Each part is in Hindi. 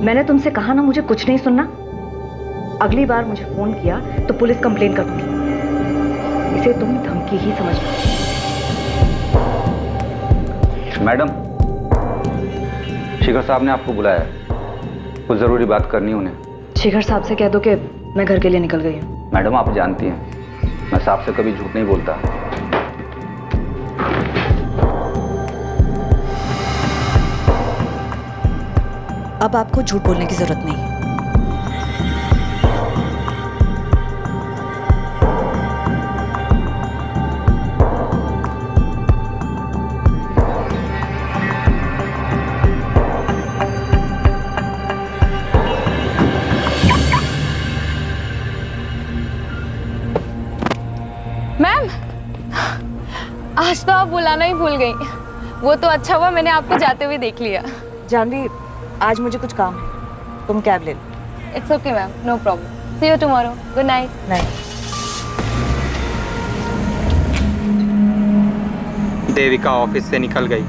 मैंने तुमसे कहा ना मुझे कुछ नहीं सुनना। अगली बार मुझे फोन किया तो पुलिस कंप्लेन कर दूंगी। इसे तुम धमकी ही समझ लो। मैडम, शिखर साहब ने आपको बुलाया है, कुछ जरूरी बात करनी है उन्हें। शिखर साहब से कह दो कि मैं घर के लिए निकल गई हूँ। मैडम, आप जानती हैं मैं साहब से कभी झूठ नहीं बोलता। अब आपको झूठ बोलने की जरूरत नहीं है। मैम, आज तो आप बुलाना ही भूल गई। वो तो अच्छा हुआ मैंने आपको जाते हुए देख लिया। जानवी, आज मुझे कुछ काम है, तुम कैब ले लो। It's okay ma'am, no problem. See you tomorrow. Good night. नहीं, देविका ऑफिस से निकल गई।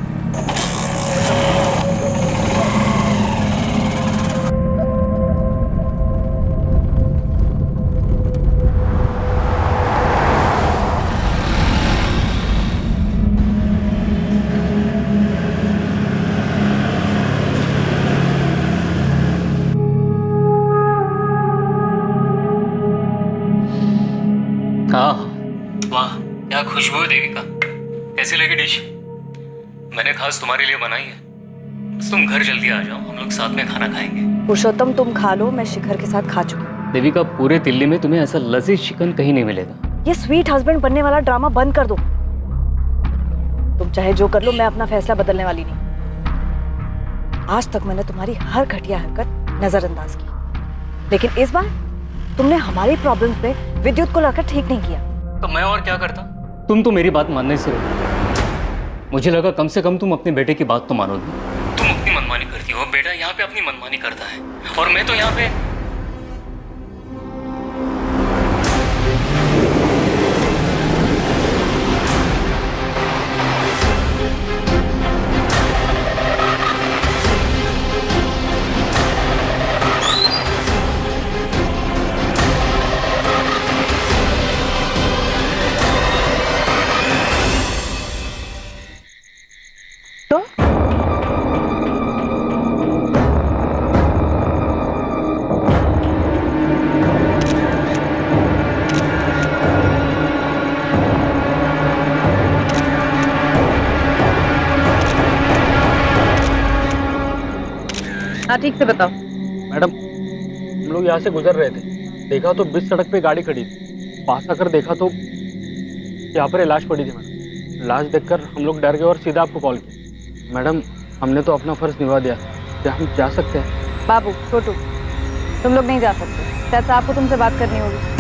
हाँ, वाह क्या खुशबू है देविका। कैसी लगी डिश? मैंने खास तुम्हारे लिए बनाई है। बस तुम घर जल्दी आ जाओ, हम लोग साथ में खाना खाएंगे। पुरुषोत्तम तुम खा लो, मैं शिखर के साथ खा चुकी हूँ। देविका, पूरे दिल्ली में तुम्हें ऐसा लजीज चिकन कहीं नहीं मिलेगा। ये स्वीट हस्बैंड बनने वाला ड्रामा बंद कर दो। तुम चाहे जो कर लो, मैं अपना फैसला बदलने वाली नहीं। आज तक मैंने तुम्हारी हर घटिया हरकत नजरअंदाज की, लेकिन इस बार तुमने हमारी प्रॉब्लम्स पे विद्युत को लाकर ठीक नहीं किया। तो मैं और क्या करता? तुम तो मेरी बात मानने से रोकी। मुझे लगा कम से कम तुम अपने बेटे की बात तो मानोगी। तुम अपनी मनमानी करती हो, बेटा यहाँ पे अपनी मनमानी करता है, और मैं तो यहाँ पे। हाँ, ठीक से बताओ। मैडम, हम लोग यहाँ से गुजर रहे थे, देखा तो बीच सड़क पे गाड़ी खड़ी थी। पास आकर देखा तो यहाँ पर लाश पड़ी थी। मैडम, लाश देखकर हम लोग डर गए और सीधा आपको कॉल किया। मैडम, हमने तो अपना फर्ज निभा दिया, क्या हम जा सकते हैं? बाबू, छोटू, तुम लोग नहीं जा सकते। शायद आपको तुमसे बात करनी होगी।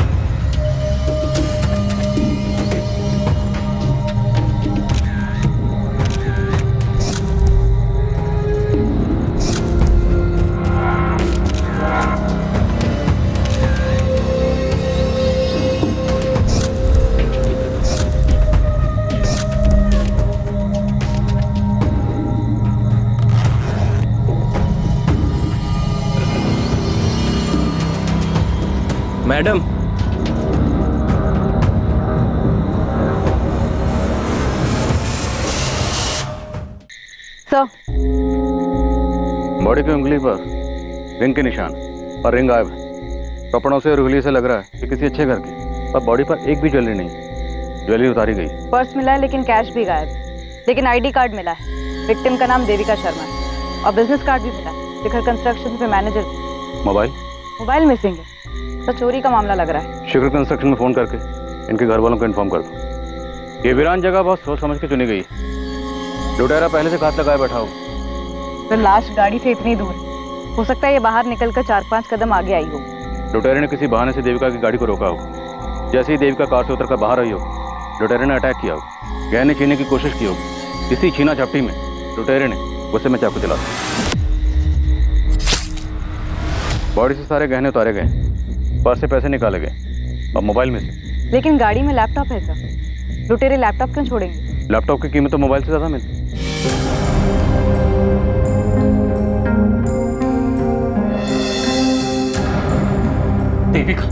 मैडम, सर, बॉडी की उंगली पर रिंग के निशान और रिंग गायब है। कपड़ों से और उंगली से लग रहा है कि किसी अच्छे घर की, पर बॉडी पर एक भी ज्वेलरी नहीं। ज्वेलरी उतारी गई। पर्स मिला है लेकिन कैश भी गायब। लेकिन आईडी कार्ड मिला है, विक्टिम का नाम देविका शर्मा है, और बिजनेस कार्ड भी मिला है। शिखर कंस्ट्रक्शन पे मैनेजर। मोबाइल मिसिंग है, तो चोरी का मामला लग रहा है। शिखर कंस्ट्रक्शन में फोन करके इनके घर वालों को इन्फॉर्म कर दो। ये वीरान जगह बहुत सोच समझ के चुनी गई। लुटेरा पहले से घात लगाए बैठा हो। तो लाश गाड़ी से इतनी दूर, हो सकता है ये बाहर निकलकर 4-5 कदम आगे आई हो। लुटेरे ने किसी बहाने से देविका की गाड़ी को रोका हो। जैसे ही देविका कार से उतरकर बाहर आई हो, लुटेरे ने अटैक किया हो। गहने छीनने की कोशिश की होगी। इसी छीना झपटी में लुटेरे ने गुस्से में चाकू चला दिया। बॉडी से सारे गहने उतारे गए, पर्स से पैसे निकाले गए, और मोबाइल में से। लेकिन गाड़ी में लैपटॉप है सर, लुटेरे लैपटॉप क्यों छोड़ेंगे? लैपटॉप की कीमत तो मोबाइल से ज्यादा मिलती। देविका,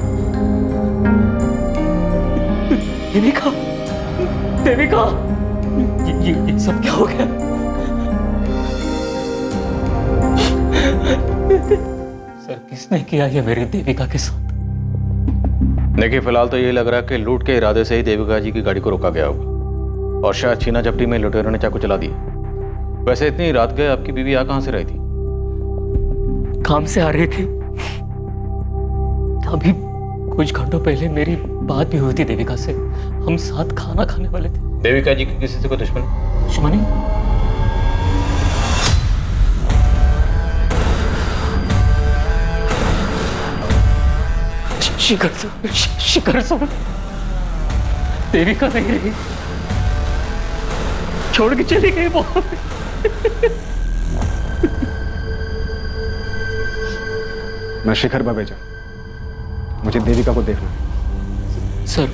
देविका, देविका, ये सब क्या हो गया? सर, किसने किया ये मेरी देविका के साथ? देखिए, फिलहाल तो यही लग रहा है कि लूट के इरादे से ही देविका जी की गाड़ी को रोका गया होगा और शायद छीना झपटी में लुटेरों ने चाकू चला दिया। वैसे इतनी रात गए आपकी बीवी यहाँ कहाँ से रही थी? काम से आ रही थी। अभी कुछ घंटों पहले मेरी बात भी हुई थी देविका से। हम साथ खाना खाने वाले थे। देविका जी की किसी से कोई दुश्मनी? दुश्मनी? शिखर सर, देविका नहीं रही, छोड़ के चली गई वो। मैं शिखर बवेजा, मुझे देविका को देखना है। सर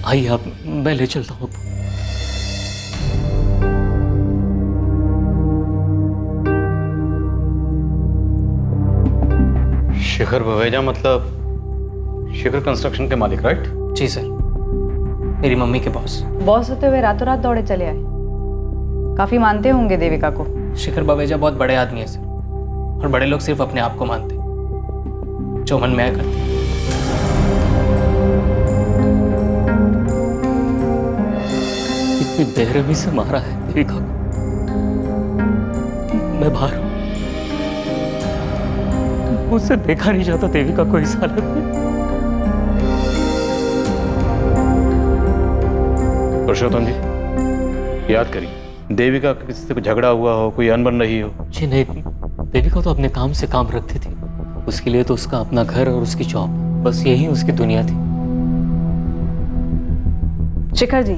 आइए आप, मैं ले चलता हूँ। शिखर बवेजा मतलब शिखर कंस्ट्रक्शन के मालिक, राइट? जी सर, मेरी मम्मी के बॉस। बॉस होते हुए रातों रात दौड़े चले आए। काफी मानते होंगे देविका को। शिखर बवेजा बहुत बड़े आदमी है सर, और बड़े लोग सिर्फ अपने आप को मानते, जो मन में आया करते। इतनी बेरहमी से मारा है देविका को। मैं बाहर हूं, मुझसे देखा नहीं जाता देविका को इस हालत में। पुरुषोत्तम जी, याद करिए, देविका का किसी से कोई झगड़ा हुआ हो, कोई अनबन रही हो? जी नहीं, देविका तो अपने काम से काम रखती थी। उसके लिए तो उसका अपना घर और उसकी जॉब, बस यही उसकी दुनिया थी। शिखर जी,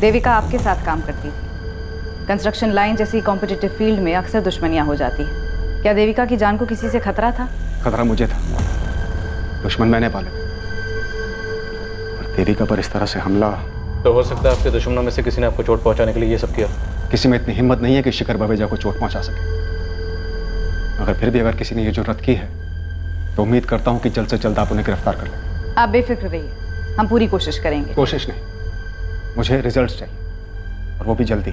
देविका आपके साथ काम करती थी। कंस्ट्रक्शन लाइन जैसी कॉम्पिटिटिव फील्ड में अक्सर दुश्मनियां हो जाती हैं। क्या देविका की जान को किसी से खतरा था? खतरा मुझे था, दुश्मन मैंने पाले थे। और देविका पर इस तरह से हमला, तो हो सकता है आपके दुश्मनों में से किसी ने आपको चोट पहुंचाने के लिए ये सब किया। किसी में इतनी हिम्मत नहीं है कि शिखर बवेजा को चोट पहुंचा सके। मगर फिर भी अगर किसी ने ये जुर्रत की है तो उम्मीद करता हूं कि जल्द से जल्द आप उन्हें गिरफ्तार कर लें। आप बेफिक्र रहिए, हम पूरी कोशिश करेंगे। कोशिश नहीं, मुझे रिजल्ट्स चाहिए, और वो भी जल्दी।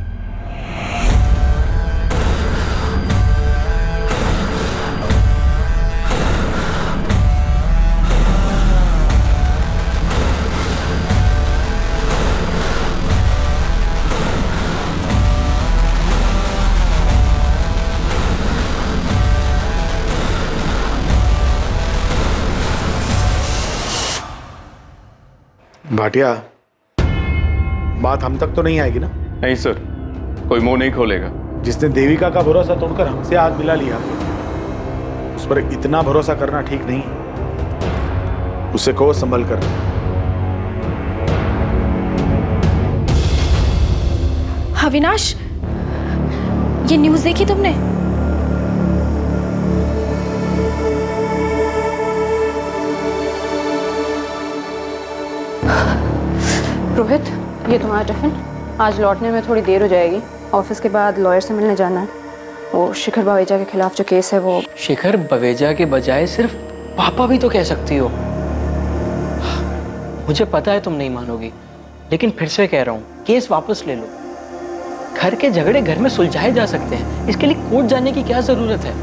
भाटिया, बात हम तक तो नहीं आएगी ना? नहीं सर, कोई मुंह नहीं खोलेगा। जिसने देविका का भरोसा तोड़कर हमसे हाथ मिला लिया, उस पर इतना भरोसा करना ठीक नहीं। उसे को संभल कर। अविनाश, ये न्यूज़ देखी तुमने? रोहित, ये तुम्हारा टिफिन। आज लौटने में थोड़ी देर हो जाएगी। ऑफिस के बाद लॉयर से मिलने जाना है। वो शिखर बवेजा के खिलाफ जो केस है वो। शिखर बवेजा के बजाय सिर्फ पापा भी तो कह सकती हो। मुझे पता है तुम नहीं मानोगी, लेकिन फिर से कह रहा हूँ, केस वापस ले लो। घर के झगड़े घर में सुलझाए जा सकते हैं, इसके लिए कोर्ट जाने की क्या जरूरत है?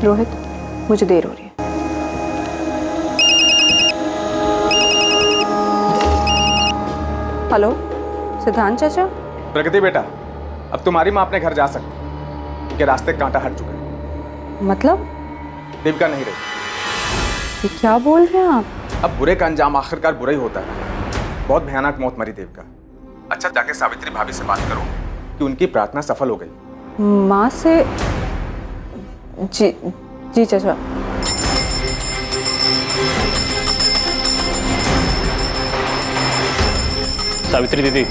रोहित, मुझे देर हो रही है। हेलो, सिद्धांत चाचा। प्रगति बेटा, अब तुम्हारी माँ अपने घर जा सकती है, क्योंकि रास्ते कांटा हट चुका है। मतलब? देविका नहीं रही। ये क्या बोल रहे हैं आप? अब बुरे का अंजाम आखिरकार बुरा ही होता है। बहुत भयानक मौत मरी देविका। अच्छा, जाके सावित्री भाभी से बात करो कि उनकी प्रार्थना सफल हो गई। माँ से? जी जी चाचा। सावित्री दीदी,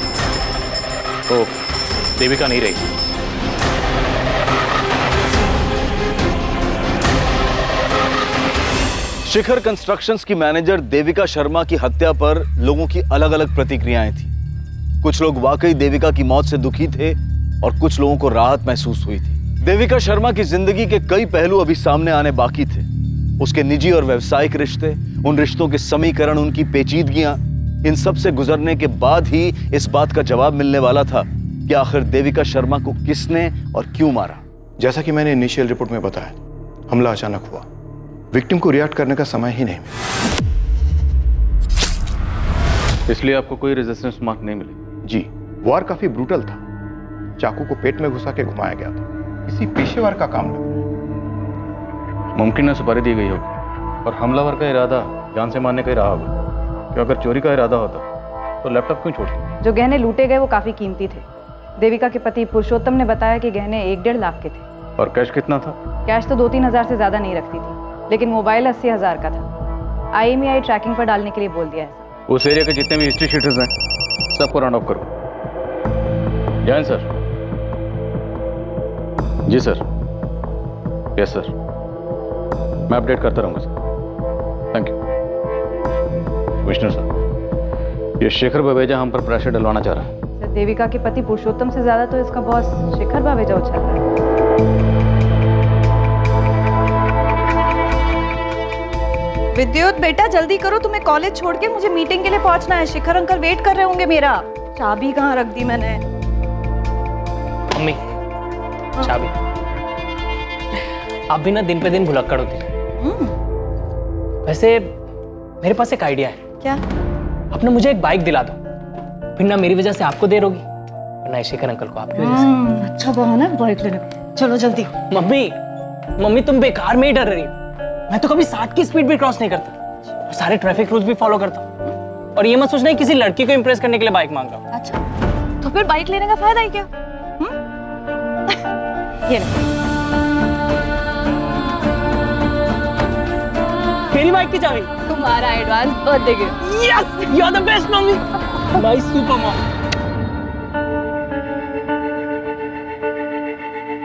तो देविका नहीं रही। शिखर कंस्ट्रक्शंस की मैनेजर देविका शर्मा की हत्या पर लोगों की अलग अलग प्रतिक्रियाएं थी। कुछ लोग वाकई देविका की मौत से दुखी थे और कुछ लोगों को राहत महसूस हुई थी। देविका शर्मा की जिंदगी के कई पहलू अभी सामने आने बाकी थे, उसके निजी और व्यावसायिक रिश्ते, उन रिश्तों के समीकरण, उनकी पेचीदगियां, इन सब से गुजरने के बाद ही इस बात का जवाब मिलने वाला था कि आखिर देविका शर्मा को किसने और क्यों मारा। जैसा कि मैंने इनिशियल रिपोर्ट में बताया, हमला अचानक हुआ, विक्टिम को रिएक्ट करने का समय ही नहीं मिला। इसलिए आपको कोई रेजिस्टेंस मार्क नहीं मिली? जी, वार काफी ब्रूटल था। चाकू को पेट में घुसा के घुमाया गया था। किसी पेशेवर का काम लग रहा है। मुमकिन है सुपारी दी गई होगी और हमलावर का इरादा जान से मारने का ही रहा होगा। कि अगर चोरी का इरादा होता तो लैपटॉप क्यों छोड़ती? जो गहने लूटे गए वो काफ़ी कीमती थे। देविका के पति पुरुषोत्तम ने बताया कि गहने 1-1.5 लाख के थे। और कैश कितना था? कैश तो 2-3 हज़ार से ज़्यादा नहीं रखती थी, लेकिन मोबाइल 80 हज़ार का था। IMEI ट्रैकिंग पर डालने के लिए बोल दिया है। उस एरिया के जितने भी हिस्ट्री शीटर्स हैं सबको राउंड ऑफ करो। जैन सर। जी सर। यस सर, मैं अपडेट करता रहूंगा सर। Thank you. कमिश्नर साहब, ये शेखर बवेजा हम पर प्रेशर डलवाना चाह रहा है। सर, देविका के पति पुरुषोत्तम से ज़्यादा तो इसका बॉस शिखर बावेजा उछल रहा है। विद्युत बेटा जल्दी करो, तुम्हें कॉलेज छोड़ के मुझे मीटिंग के लिए पहुंचना है। शिखर अंकल वेट कर रहे होंगे मेरा। चाबी कहाँ रख दी मैंने? मम्मी, चाबी। आप भी ना दिन पे दिन भुलक्कड़ होती है। वैसे मेरे पास एक आइडिया है। क्या? आप ना मुझे एक बाइक दिला दो, फिर ना मेरी वजह से आपको देर होगी और ना शेखर अंकल को आपकी वजह से। अच्छा बहाना है बाइक लेने का। चलो जल्दी। मम्मी तुम बेकार में ही डर रही हो। मैं तो कभी 60 की स्पीड भी क्रॉस नहीं करता और सारे ट्रैफिक रूल्स भी फॉलो करता हूँ। और ये मत सोचना किसी लड़की को इंप्रेस करने के लिए बाइक मांग रहा हूँ। अच्छा, तो फिर बाइक लेने का फायदा ही क्या? ये लो। मेरी बाइक की चाबी। तुम्हारा advance birthday gift. Yes, you are the best mummy, my super mom.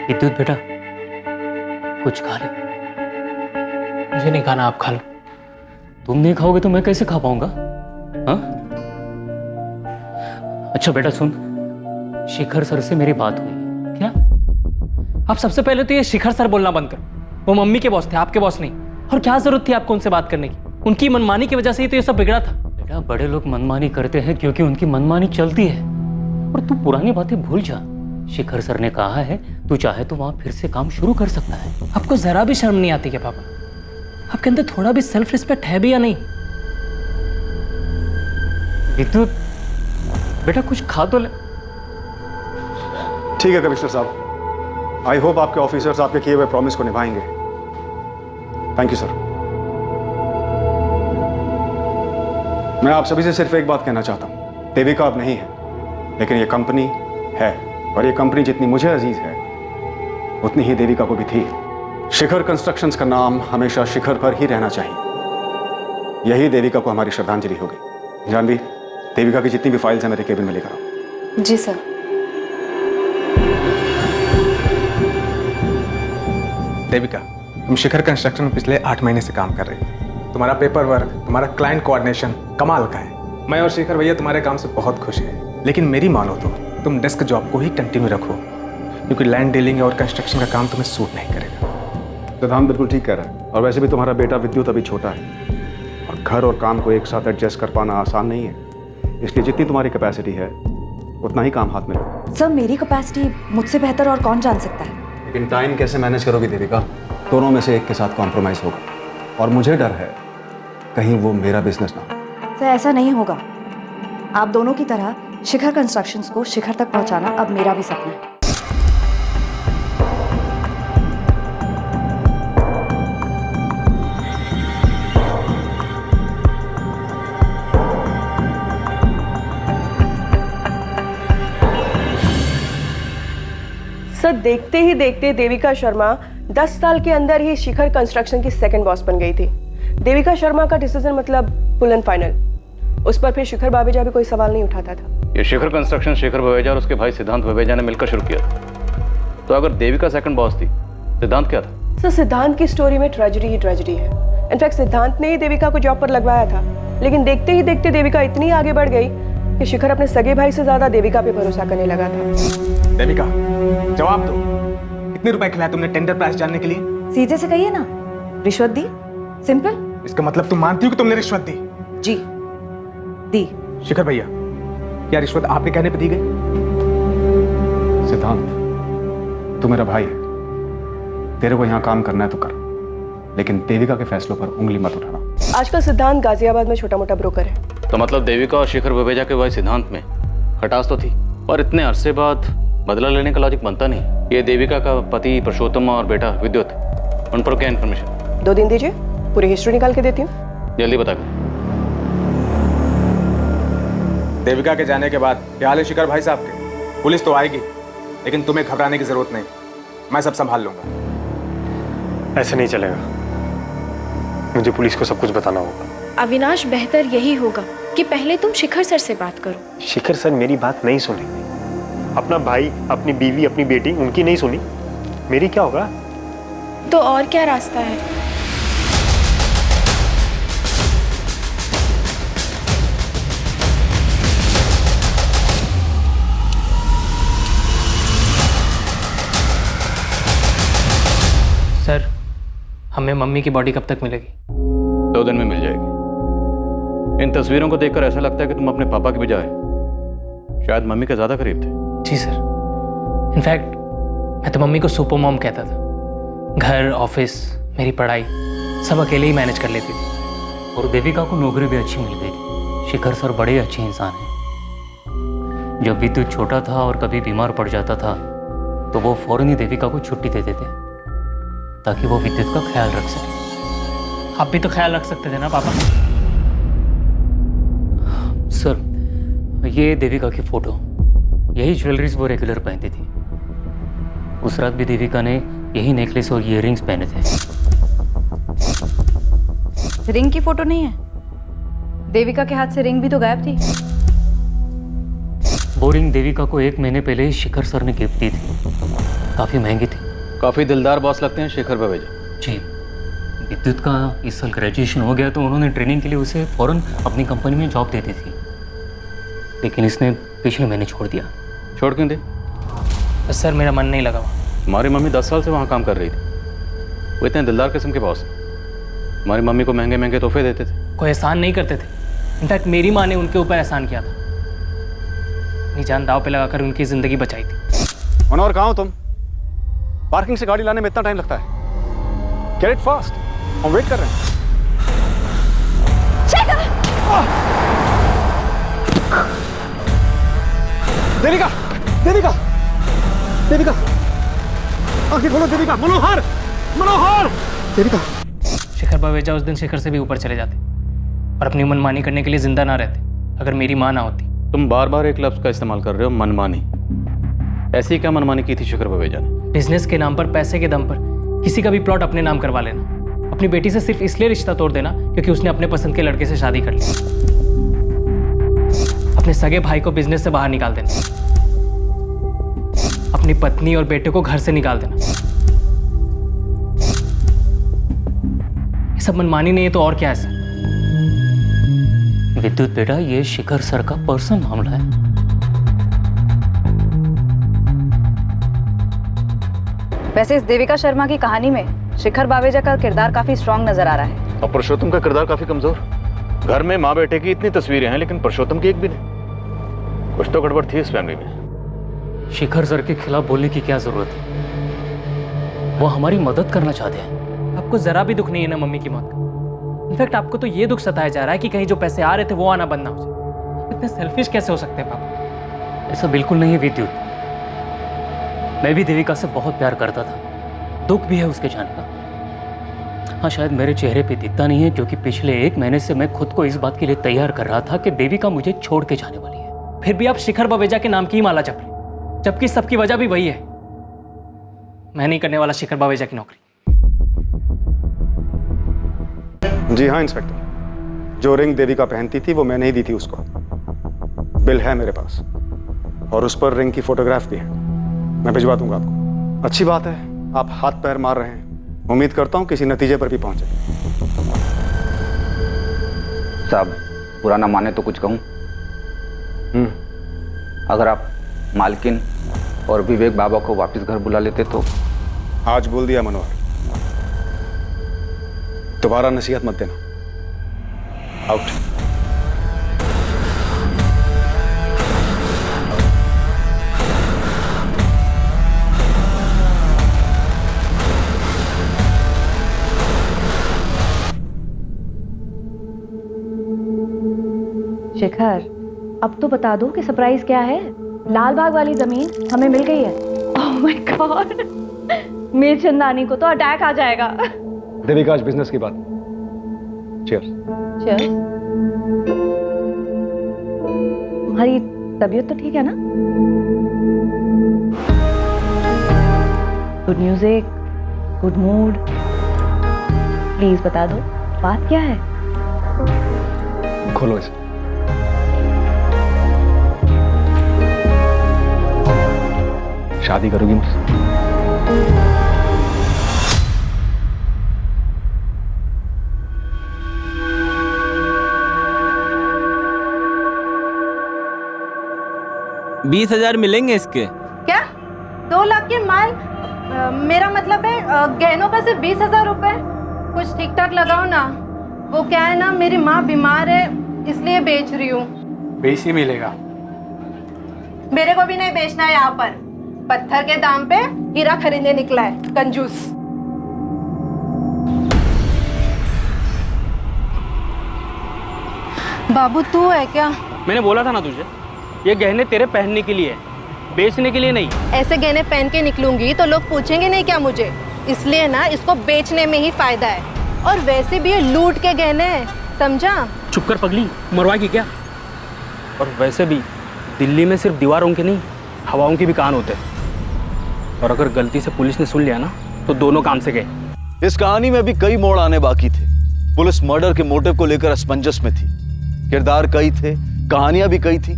Vidyut बेटा, कुछ खा ले। मुझे नहीं खाना, आप खा लो। तुम नहीं खाओगे तो मैं कैसे खा पाऊंगा? हाँ? अच्छा बेटा सुन, शिखर सर से मेरी बात हुई। क्या? आप सबसे पहले तो ये शिखर सर बोलना बंद करो। वो मम्मी के बॉस थे, आपके बॉस नहीं। और क्या जरूरत थी आपको उनसे बात करने की? उनकी मनमानी की वजह से ही तो ये सब बिगड़ा था। बेटा, बड़े लोग मनमानी करते हैं क्योंकि उनकी मनमानी चलती है। और तू पुरानी बातें भूल जा। शिखर सर ने कहा है तू चाहे तो वहां फिर से काम शुरू कर सकता है। आपको जरा भी शर्म नहीं आती क्या पापा? आपके अंदर थोड़ा भी सेल्फ रिस्पेक्ट है भी या नहीं? विद्युत बेटा, कुछ खा तो ले। ठीक है कमिश्नर साहब, आई होप आपके ऑफिसर्स आपके किए हुए प्रॉमिस को निभाएंगे। Thank you sir. मैं आप सभी से सिर्फ एक बात कहना चाहता हूं, देविका अब नहीं है, लेकिन ये कंपनी है, और ये कंपनी जितनी मुझे अजीज है उतनी ही देविका को भी थी। शिखर कंस्ट्रक्शंस का नाम हमेशा शिखर पर ही रहना चाहिए। यही देविका को हमारी श्रद्धांजलि होगी। जानवी, देविका की जितनी भी फाइल्स हैं मेरे केबिन में लेकर आओ। जी सर। देविका, तुम शिखर कंस्ट्रक्शन में पिछले 8 महीने से काम कर रही हो। तुम्हारा पेपर वर्क, तुम्हारा क्लाइंट कोऑर्डिनेशन कमाल का है। मैं और शिखर भैया तुम्हारे काम से बहुत खुश हैं। लेकिन मेरी मानो तो तुम डेस्क जॉब को ही कंटिन्यू रखो, क्योंकि लैंड डीलिंग और कंस्ट्रक्शन का काम तुम्हें सूट नहीं करेगा। सिद्धांत बिल्कुल ठीक कह रहा है, और वैसे भी तुम्हारा बेटा विद्युत अभी छोटा है और घर और काम को एक साथ एडजस्ट कर पाना आसान नहीं है। इसलिए जितनी तुम्हारी कैपेसिटी है उतना ही काम हाथ में लो। सर, मेरी कैपेसिटी मुझसे बेहतर और कौन जान सकता है? लेकिन टाइम कैसे मैनेज करोगी देविका? दोनों में से एक के साथ कॉम्प्रोमाइज होगा, और मुझे डर है कहीं वो मेरा बिजनेस ना हो। सर, ऐसा नहीं होगा। आप दोनों की तरह शिखर कंस्ट्रक्शंस को शिखर तक पहुंचाना अब मेरा भी सपना है। सर, देखते ही देखते देविका शर्मा 10 साल के अंदर ही शिखर कंस्ट्रक्शन की सेकंड बॉस बन गई थी। देविका शर्मा का डिसीजन मतलब फुल एंड फाइनल। उस पर फिर शिखर बावेजा भी कोई सवाल नहीं उठाता था। ये शिखर कंस्ट्रक्शन शेखर बवेजा और उसके भाई सिद्धांत बवेजा ने मिलकर शुरू किया था। तो अगर देविका सेकंड बॉस थी, सिद्धांत क्या था? सर, सिद्धांत की स्टोरी में ट्रेजेडी ही ट्रेजेडी है। इनफैक्ट सिद्धांत ने ही देविका को जॉब पर लगवाया था, लेकिन देखते ही देखते देविका इतनी आगे बढ़ गई कि शिखर अपने सगे भाई से ज्यादा देविका पे भरोसा करने लगा था। देविका, जवाब दो, कितने रुपए खिलाए तुमने टेंडर प्राइस जानने के लिए? सीधे से कहिए ना, रिश्वत दी? सिंपल। इसका मतलब तुम मानती हो कि तुमने रिश्वत दी? जी दी। शिखर भैया, क्या रिश्वत आपके कहने पे दी गई? सिद्धांत, तू मेरा भाई है, तेरे को यहाँ काम करना है तो कर, लेकिन देविका के फैसलों पर उंगली मत उठाना। आजकल सिद्धांत गाजियाबाद में छोटा मोटा ब्रोकर है। तो मतलब देविका और शिखर बवेजा के भाई सिद्धांत में खटास तो थी, और इतने अरसे बाद बदला लेने का लॉजिक बनता नहीं। ये देविका का पति पुरुषोत्तम और बेटा विद्युत, उन पर क्या इन्फॉर्मेशन? 2 दिन दीजिए, पूरी हिस्ट्री निकाल के देती हूँ। जल्दी बता कर। देविका के जाने के बाद क्या हाल है शिखर भाई साहब के? पुलिस तो आएगी, लेकिन तुम्हें घबराने की जरूरत नहीं, मैं सब संभाल लूंगा। ऐसे नहीं चलेगा, मुझे पुलिस को सब कुछ बताना होगा। अविनाश, बेहतर यही होगा कि पहले तुम शिखर सर से बात करो। शिखर सर मेरी बात नहीं सुनेंगे। अपना भाई, अपनी बीवी, अपनी बेटी, उनकी नहीं सुनी, मेरी क्या होगा? तो और क्या रास्ता है? सर, हमें मम्मी की बॉडी कब तक मिलेगी? 2 दिन में मिल जाएगी। इन तस्वीरों को देखकर ऐसा लगता है कि तुम अपने पापा के बजाय शायद मम्मी के ज्यादा करीब थे। जी सर, इनफैक्ट मैं तो मम्मी को सुपर मॉम कहता था। घर, ऑफिस, मेरी पढ़ाई सब अकेले ही मैनेज कर लेती थी। और देविका को नौकरी भी अच्छी मिल गई थी। शिखर सर बड़े अच्छे इंसान हैं। जब विद्युत छोटा था और कभी बीमार पड़ जाता था तो वो फौरन ही देविका को छुट्टी दे देते ताकि वो विद्युत का ख्याल रख सके। आप भी तो ख्याल रख सकते थे ना पापा। सर, ये देविका की फोटो, यही ज्वेलरीज वो रेगुलर पहनती थी। उस रात भी देविका ने यही नेकलेस और ईयररिंग्स पहने थे। रिंग की फोटो नहीं है? देविका के हाथ से रिंग भी तो गायब थी। वो रिंग देविका को 1 महीने पहले शिखर सर ने गिफ्ट दी थी। काफी महंगी थी। काफी दिलदार बॉस लगते हैं शिखर बवेजा जी। विद्युत का इस साल ग्रेजुएशन हो गया तो उन्होंने ट्रेनिंग के लिए उसे फौरन अपनी कंपनी में जॉब दे दी थी, लेकिन इसने पिछले महीने छोड़ दिया। छोड़ क्यों दे? सर, मेरा मन नहीं लगा वहाँ। हमारी मम्मी 10 साल से वहाँ काम कर रही थी। वो इतने दिलदार किस्म के बॉस, हमारी मम्मी को महंगे महंगे तोहफे देते थे। कोई एहसान नहीं करते थे। इनफैक्ट मेरी माँ ने उनके ऊपर एहसान किया था। अपनी जान दाव पे लगाकर उनकी जिंदगी बचाई थी। मनोहर, कहाँ हो तुम? पार्किंग से गाड़ी लाने में इतना टाइम लगता है? गेट इट फास्ट, हम वेट कर रहे हैं। देविका, देविका, देविका, आंखें खोलो देविका। मनोहर, मनोहर, देविका। शिखर बवेजा उस दिन शिखर से भी ऊपर चले जाते और अपनी मनमानी करने के लिए जिंदा ना रहते अगर मेरी माँ ना होती। तुम बार बार एक लफ्ज का इस्तेमाल कर रहे हो, मनमानी। ऐसी क्या मनमानी की थी शिखर बवेजा ने? बिजनेस के नाम पर, पैसे के दम पर किसी का भी प्लॉट अपने नाम करवा लेना, अपनी बेटी से सिर्फ इसलिए रिश्ता तोड़ देना क्योंकि उसने अपने पसंद के लड़के से शादी कर ली, अपने सगे भाई को बिजनेस से बाहर निकाल देना, अपनी पत्नी और बेटे को घर से निकाल देना। ये सब मनमानी नहीं है तो और क्या है सर? विद्युत बेटा, ये शिखर सर का पर्सनल मामला है। वैसे इस देविका शर्मा की कहानी में शिखर बावेजा का किरदार काफी स्ट्रांग नजर आ रहा है। और पुरुषोत्तम का किरदार काफी कमजोर। घर में माँ बेटे की इतनी तस्वीरें हैं लेकिन पुरुषोत्तम की एक भी नहीं। कुछ तो गड़बड़ थी इस फैमिली में। शिखर सर के खिलाफ बोलने की क्या जरूरत है? वो हमारी मदद करना चाहते हैं। आपको जरा भी दुख नहीं है ना मम्मी की मौत का? इनफैक्ट आपको तो ये दुख सताया जा रहा है कि कहीं जो पैसे आ रहे थे वो आना बंद ना हो जाए। इतने सेल्फिश कैसे हो सकते हैं पापा? ऐसा बिल्कुल नहीं है विद्युत। मैं भी देविका से बहुत प्यार करता था, दुख भी है उसके जाने का। हाँ, शायद मेरे चेहरे पे दिखता नहीं है क्योंकि पिछले 1 महीने से मैं खुद को इस बात के लिए तैयार कर रहा था कि देविका मुझे छोड़ के जाने वाली है। फिर भी आप शिखर बवेजा के नाम की ही माला जप रहे, जबकि सबकी वजह भी वही है। मैं नहीं करने वाला शिखर बवेजा की नौकरी। जी हाँ इंस्पेक्टर, जो रिंग देविका पहनती थी वो मैंने ही दी थी उसको। बिल है मेरे पास और उस पर रिंग की फोटोग्राफ भी है, मैं भिजवा दूंगा आपको। अच्छी बात है, आप हाथ पैर मार रहे हैं। उम्मीद करता हूं किसी नतीजे पर भी पहुंचे। साहब, बुरा ना माने तो कुछ कहूं? अगर आप मालकिन और विवेक बाबा को वापस घर बुला लेते तो। आज बोल दिया मनोहर, दोबारा नसीहत मत देना। आउट। शिखर, अब तो बता दो कि सरप्राइज क्या है। लाल बाग वाली जमीन हमें मिल गई है। Oh my God, Mir Chandani को तो अटैक आ जाएगा। देविका, आज बिजनेस की बात। चीयर्स। चीयर्स। तुम्हारी तबीयत तो ठीक है ना? Good music, good mood. Please बता दो बात क्या है। खोलो इसे। शादी करोगी मुझसे? $20,000 मिलेंगे इसके। क्या 2 लाख के माल? मेरा मतलब है गहनों का सिर्फ 20,000 रुपए। कुछ ठीक ठाक लगाओ ना। वो क्या है ना, मेरी माँ बीमार है इसलिए बेच रही हूँ। 20 ही मिलेगा। मेरे को भी नहीं बेचना है। यहाँ पर पत्थर के दाम पे हीरा खरीदने निकला है कंजूस। बाबू तू है क्या? मैंने बोला था ना तुझे, ये गहने तेरे पहनने के लिए है, बेचने के लिए नहीं। ऐसे गहने पहन के निकलूंगी तो लोग पूछेंगे नहीं क्या मुझे? इसलिए ना इसको बेचने में ही फायदा है। और वैसे भी ये लूट के गहने हैं, समझा? चुप कर पगली, मरवाएगी क्या? और वैसे भी दिल्ली में सिर्फ दीवारों के नहीं, हवाओं के भी कान होते हैं। और अगर गलती से पुलिस ने सुन लिया ना तो दोनों काम से गए। इस कहानी में भी कई मोड़ आने बाकी थे। पुलिस मर्डर के मोटिव को लेकर असमंजस में थी। किरदार कई थे, कहानियां भी कई थी,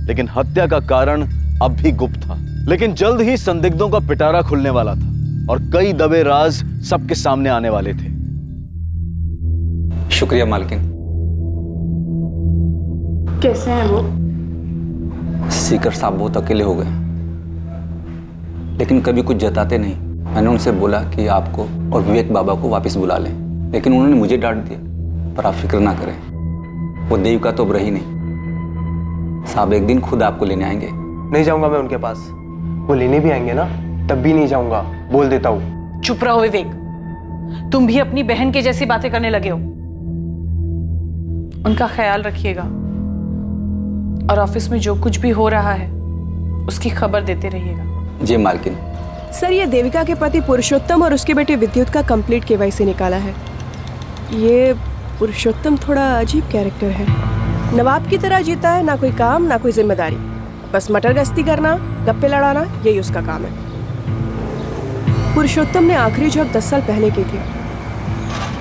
लेकिन हत्या का कारण अब भी गुप्त था। लेकिन जल्द ही संदिग्धों का पिटारा खुलने वाला था और कई दबे राज सबके सामने आने वाले थे। शुक्रिया मालकिन। कैसे हैं वो? सीकर साहब बहुत अकेले हो गए, लेकिन कभी कुछ जताते नहीं। मैंने उनसे बोला कि आपको और विवेक बाबा को वापस बुला लें, लेकिन उन्होंने मुझे डांट दिया। पर आप फिक्र ना करें, वो देविका तो अब रही नहीं। साहब एक दिन खुद आपको लेने आएंगे। नहीं जाऊंगा मैं उनके पास। वो लेने भी आएंगे ना, तब भी नहीं जाऊंगा, बोल देता हूँ। चुप रहो विवेक, तुम भी अपनी बहन की जैसी बातें करने लगे हो। उनका ख्याल रखिएगा और ऑफिस में जो कुछ भी हो रहा है उसकी खबर देते रहिएगा। जी मालकिन। सर, ये देविका के पति पुरुषोत्तम और उसके बेटे विद्युत का कंप्लीट केवाईसी निकाला है। ये पुरुषोत्तम थोड़ा अजीब कैरेक्टर है। नवाब की तरह जीता है, ना कोई काम ना कोई जिम्मेदारी, बस मटर गश्ती करना, गप्पे लड़ाना, यही उसका काम है। पुरुषोत्तम ने आखिरी जॉब 10 साल पहले की थी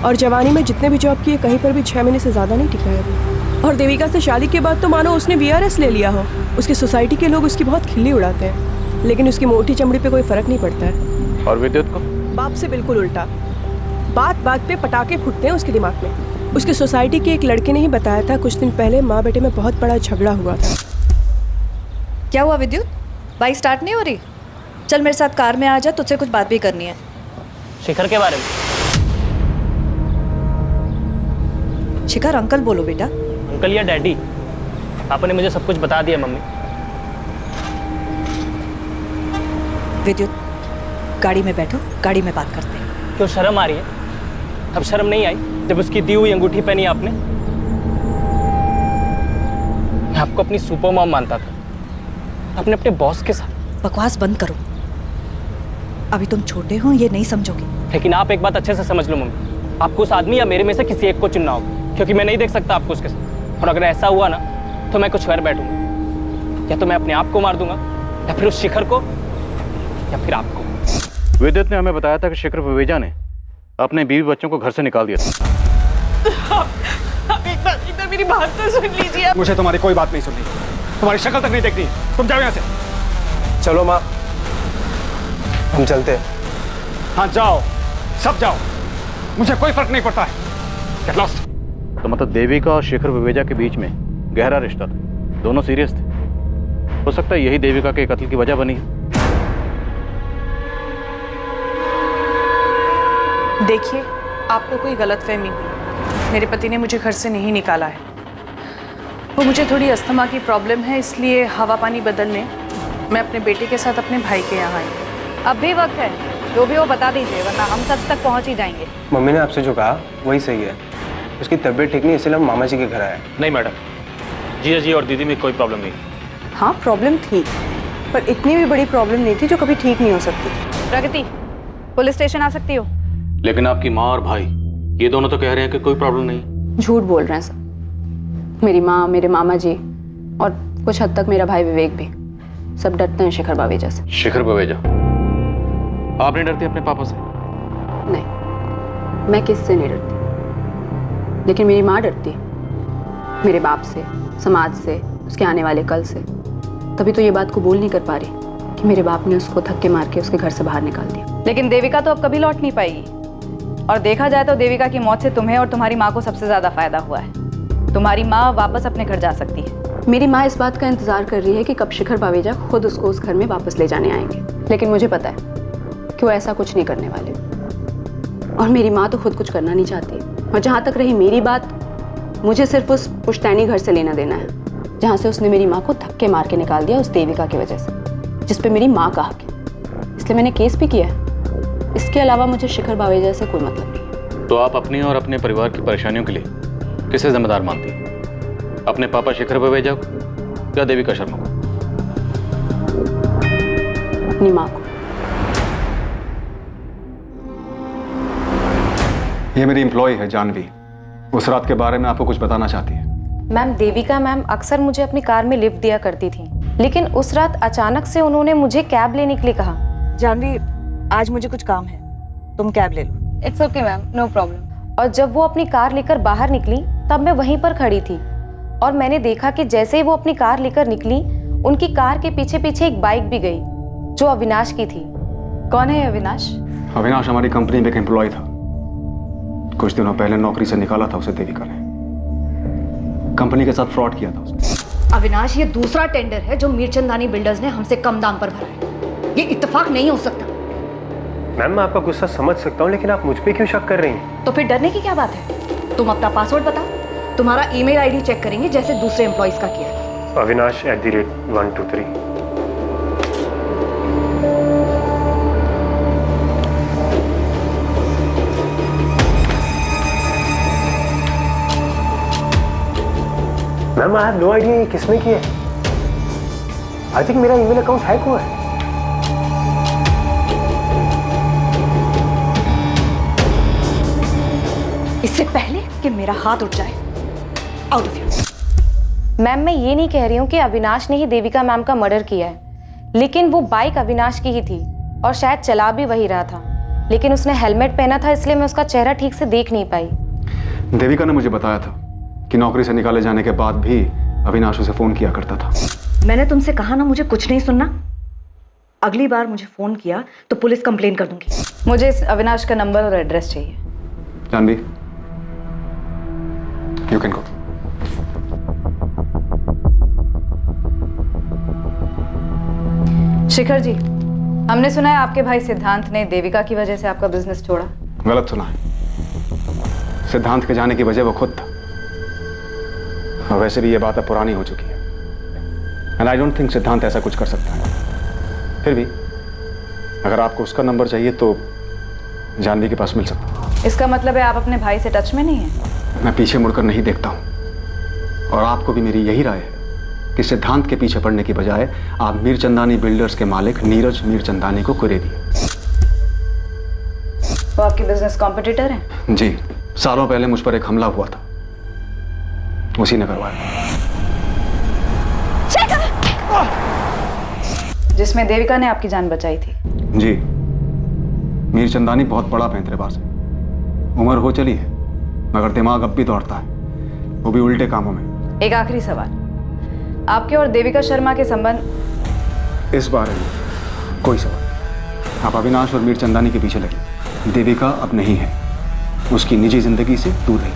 और जवानी में जितने भी जॉब किए कहीं पर भी 6 महीने से ज्यादा नहीं टिका है वो। और देविका से शादी के बाद तो मानो उसने VRS ले लिया हो। उसकी सोसाइटी के लोग उसकी बहुत खिल्ली उड़ाते हैं, लेकिन उसकी मोटी चमड़ी पे कोई फर्क नहीं पड़ता है। और विद्युत को? बाप से बिल्कुल उल्टा। बात बात पे पटाखे फूटते हैं उसके दिमाग में। उसके सोसाइटी के एक लड़के ने ही बताया था कुछ दिन पहले माँ बेटे में बहुत बड़ा झगड़ा हुआ था। क्या हुआ विद्युत? बाइक स्टार्ट नहीं हो रही? चल मेरे साथ कार में आ जा, तुझसे कुछ बात भी करनी है। शिखर के बारे में? शिखर अंकल बोलो बेटा। अंकल या डैडी? पापा ने मुझे सब कुछ बता दिया मम्मी। विद्युत, गाड़ी में बैठो, गाड़ी में बात करते हैं। क्यों शर्म आ रही है? अब शर्म नहीं आई जब उसकी दी हुई अंगूठी पहनी आपने? मैं आपको अपनी सुपर मॉम मानता था, आपने अपने बॉस के साथ। बकवास बंद करो, अभी तुम छोटे हो, ये नहीं समझोगे। लेकिन आप एक बात अच्छे से समझ लो मम्मी, आपको उस आदमी या मेरे में से किसी एक को चुनना होगा, क्योंकि मैं नहीं देख सकता आपको उसके साथ। और अगर ऐसा हुआ ना तो मैं कुछ कर बैठूंगा, या तो मैं अपने आप को मार दूंगा, या फिर उस शिखर को, या फिर आपको। विद्युत ने हमें बताया था कि शिखर विवेजा ने अपने बीवी बच्चों को घर से निकाल दिया था। आप एक बार मेरी बात तो सुन लीजिए। मुझे तुम्हारी कोई बात नहीं सुननी, तुम्हारी शक्ल तक नहीं देखनी। तुम जाओ यहाँ से। चलो माँ, हम चलते हैं। हाँ जाओ, सब जाओ, मुझे कोई फर्क नहीं पड़ता है। Get lost। तो मतलब देविका और शिखर विवेजा के बीच में गहरा रिश्ता था, दोनों सीरियस थे। हो सकता है यही देविका के कत्ल की वजह बनी है। देखिए, आपको कोई गलतफहमी हुई। मेरे पति ने मुझे घर से नहीं निकाला है। वो मुझे थोड़ी अस्थमा की प्रॉब्लम है, इसलिए हवा पानी बदलने मैं अपने बेटे के साथ अपने भाई के यहाँ आई। अब भी वक्त है, जो भी वो बता दीजिए, वरना हम सच तक पहुंच ही जाएंगे। मम्मी ने आपसे जो कहा वही सही है। उसकी तबीयत ठीक नहीं, इसलिए हम मामा जी के घर आए। नहीं मैडम, जीजा जी और दीदी में कोई प्रॉब्लम नहीं। हाँ प्रॉब्लम थी, पर इतनी भी बड़ी प्रॉब्लम नहीं थी जो कभी ठीक नहीं हो सकती। प्रगति, पुलिस स्टेशन आ सकती हो? लेकिन आपकी माँ और भाई ये दोनों तो कह रहे हैं कि कोई प्रॉब्लम नहीं। झूठ बोल रहे हैं सब। मेरी माँ, मेरे मामा जी और कुछ हद तक मेरा भाई विवेक भी, सब डरते हैं शिखर बावेजा से। शिखर बावेजा? आप नहीं डरती अपने पापा से? नहीं, मैं किससे नहीं डरती, लेकिन मेरी माँ डरती है, मेरे बाप से, समाज से, उसके आने वाले कल से। तभी तो ये बात को बोल नहीं कर पा रही कि मेरे बाप ने उसको धक्के मार के उसके घर से बाहर निकाल दिया। लेकिन देविका तो अब कभी लौट नहीं पाएगी, और देखा जाए तो देविका की मौत से तुम्हें और तुम्हारी माँ को सबसे ज्यादा फायदा हुआ है। तुम्हारी माँ वापस अपने घर जा सकती है। मेरी माँ इस बात का इंतजार कर रही है कि कब शिखर बावेजा खुद उसको उस घर में वापस ले जाने आएंगे, लेकिन मुझे पता है कि वो ऐसा कुछ नहीं करने वाले। और मेरी माँ तो खुद कुछ करना नहीं चाहती। और जहाँ तक रही मेरी बात, मुझे सिर्फ उस पुश्तैनी घर से लेना देना है जहाँ से उसने मेरी माँ को धक्के मार के निकाल दिया उस देविका की वजह से, जिस पे मेरी माँ का हक है। इसलिए मैंने केस भी किया है। इसके अलावा मुझे शिखर बावेजा से कोई मतलब नहीं। तो आप अपनी और अपने परिवार की परेशानियों के लिए किसे जिम्मेदार मानती हैं? अपने पापा शिखर बावेजा को या देविका शर्मा को? अपनी माँ को। ये मेरी एम्प्लॉय है जानवी, उस रात के बारे में आपको कुछ बताना चाहती है। मैम, देविका मैम अक्सर मुझे अपनी कार में लिफ्ट दिया करती थी, लेकिन उस रात अचानक से उन्होंने मुझे कैब लेने के लिए कहा। जानवी, आज मुझे कुछ काम है, तुम कैब ले लो। It's okay ma'am, no problem. और जब वो अपनी कार लेकर बाहर निकली तब मैं वहीं पर खड़ी थी, और मैंने देखा कि जैसे ही वो अपनी कार लेकर निकली, उनकी कार के पीछे पीछे एक बाइक भी गई जो अविनाश की थी। कौन है अविनाश? अविनाश हमारी कंपनी में एक एम्प्लॉय था। कुछ दिनों पहले नौकरी से निकाला था उसे देविका ने। कंपनी के साथ फ्रॉड किया था उसने। अविनाश, ये दूसरा टेंडर है जो मीरचंदानी बिल्डर्स ने हमसे कम दाम पर भरा है। ये इत्तेफाक नहीं हो सकता। मैम, मैं आपका गुस्सा समझ सकता हूँ, लेकिन आप मुझ पे क्यों शक कर रही हैं? तो फिर डरने की क्या बात है? तुम अपना पासवर्ड बताओ, तुम्हारा ईमेल आईडी चेक करेंगे जैसे दूसरे एम्प्लॉइज का किया है। Avinash@123। Ma'am, I have no idea ये किसने किया है। आई थिंक मेरा ईमेल अकाउंट हैक हुआ है। इससे पहले कि मेरा हाथ उठ जाए, आउट ऑफ हियर। मैम, मैं ये नहीं कह रही हूँ कि अविनाश ने ही देविका मैम का मर्डर किया है, लेकिन वो बाइक अविनाश की ही थी और शायद चला भी वही रहा था, लेकिन उसने हेलमेट पहना था, इसलिए मैं उसका चेहरा ठीक से देख नहीं पाई। देविका ने मुझे बताया था कि नौकरी से निकाले जाने के बाद भी अविनाश उसे फोन किया करता था। मैंने तुमसे कहा ना मुझे कुछ नहीं सुनना। अगली बार मुझे फोन किया तो पुलिस कंप्लेन कर दूंगी। मुझे इस अविनाश का नंबर और एड्रेस चाहिए। Janvi, you can go. Shikhar ji, हमने सुना है आपके भाई सिद्धांत ने देविका की वजह से आपका बिजनेस छोड़ा। गलत सुना है। सिद्धांत के जाने की वजह वो खुद था, और वैसे भी ये बात अब पुरानी हो चुकी है। एंड आई डोंट थिंक सिद्धांत ऐसा कुछ कर सकता है। फिर भी अगर आपको उसका नंबर चाहिए तो जानवी के पास मिल सकता है। इसका मतलब है आप अपने भाई से टच में नहीं हैं? मैं पीछे मुड़कर नहीं देखता हूँ, और आपको भी मेरी यही राय है कि सिद्धांत के पीछे पड़ने की बजाय आप मीरचंदानी बिल्डर्स के मालिक नीरज मीरचंदानी को कुरे दिए। वो आपके बिजनेस कॉम्पिटिटर हैं? जी, सालों पहले मुझ पर एक हमला हुआ था, उसी ने करवाया। जिसमें देविका ने आपकी जान बचाई थी। जी, मीरचंदानी बहुत बड़ा पैंतरेबाज है। उम्र हो चली है मगर दिमाग अब भी दौड़ता है, वो भी उल्टे कामों में। एक आखिरी सवाल, आपके और देविका शर्मा के संबंध? इस बारे में कोई सवाल। आप अविनाश और मीरचंदानी के पीछे लगी। देविका अब नहीं है, उसकी निजी जिंदगी से दूर रही।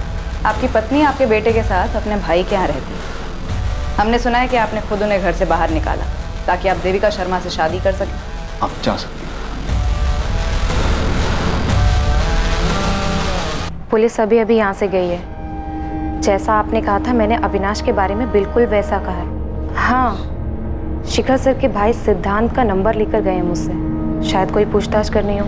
आपकी पत्नी आपके बेटे के साथ अपने भाई के यहाँ रहती है। हमने सुना है कि आपने खुद उन्हें घर से बाहर निकाला ताकि आप देविका शर्मा से शादी कर सकें। आप जा सकते हैं। पुलिस अभी अभी यहाँ से गई है। जैसा आपने कहा था मैंने अविनाश के बारे में बिल्कुल वैसा कहा है। हाँ, शिखर सर के भाई सिद्धांत का नंबर लेकर गए हैं मुझसे, शायद कोई पूछताछ करनी हो।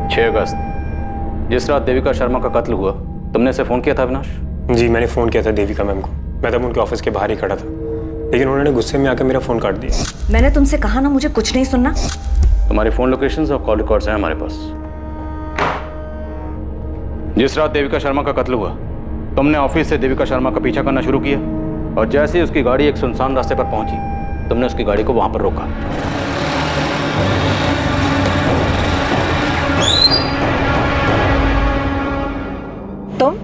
6 अगस्त, जिस रात देविका शर्मा का कत्ल हुआ, तुमने इसे फ़ोन किया था अविनाश? जी, मैंने फ़ोन किया था देविका मैम को। मैं तब उनके ऑफिस के बाहर ही खड़ा था, लेकिन उन्होंने गुस्से में आकर मेरा फ़ोन काट दिया। मैंने तुमसे कहा ना मुझे कुछ नहीं सुनना। तुम्हारी फ़ोन लोकेशंस और कॉल रिकॉर्ड्स हैं हमारे पास। जिस रात देविका शर्मा का कत्ल हुआ, तुमने ऑफिस से देविका शर्मा का पीछा करना शुरू किया और जैसे ही उसकी गाड़ी एक सुनसान रास्ते पर पहुंची, तुमने उसकी गाड़ी को वहां पर रोका। तुम?